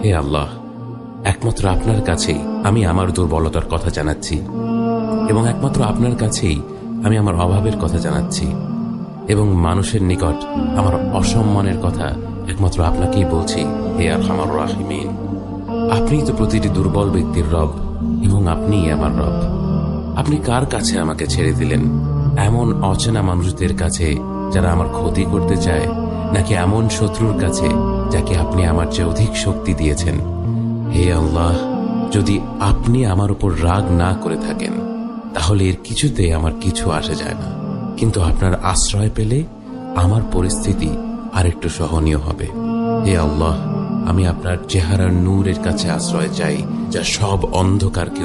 হে আল্লাহ, একমাত্র আপনার কাছেই আমি আমার দুর্বলতার কথা জানাচ্ছি এবং একমাত্র আপনার কাছেই আমি আমার অভাবের কথা জানাচ্ছি এবং মানুষের নিকট আমার অসম্মানের কথা একমাত্র আপনাকেই বলছি। হে আরহামার রাহিমিন, আপনিই তো প্রতিটি দুর্বল ব্যক্তির রব এবং আপনিই আমার রব। আপনি কার কাছে আমাকে ছেড়ে দিলেন? এমন অচেনা মানুষদের কাছে যারা আমার ক্ষতি করতে চায়, নাকি এমন শত্রুর কাছে যাকে আপনি আমার চেয়ে অধিক শক্তি দিয়েছেন? হে আল্লাহ, যদি আপনি আমার উপর রাগ না করে থাকেন তাহলে এর কিছুতে আমার কিছু আসে যায় না, কিন্তু আপনার আশ্রয় পেলে আমার পরিস্থিতি আরেকটু সহনীয় হবে। হে আল্লাহ, আমি আপনার চেহারার নূরের কাছে আশ্রয় চাই, যা সব অন্ধকারকে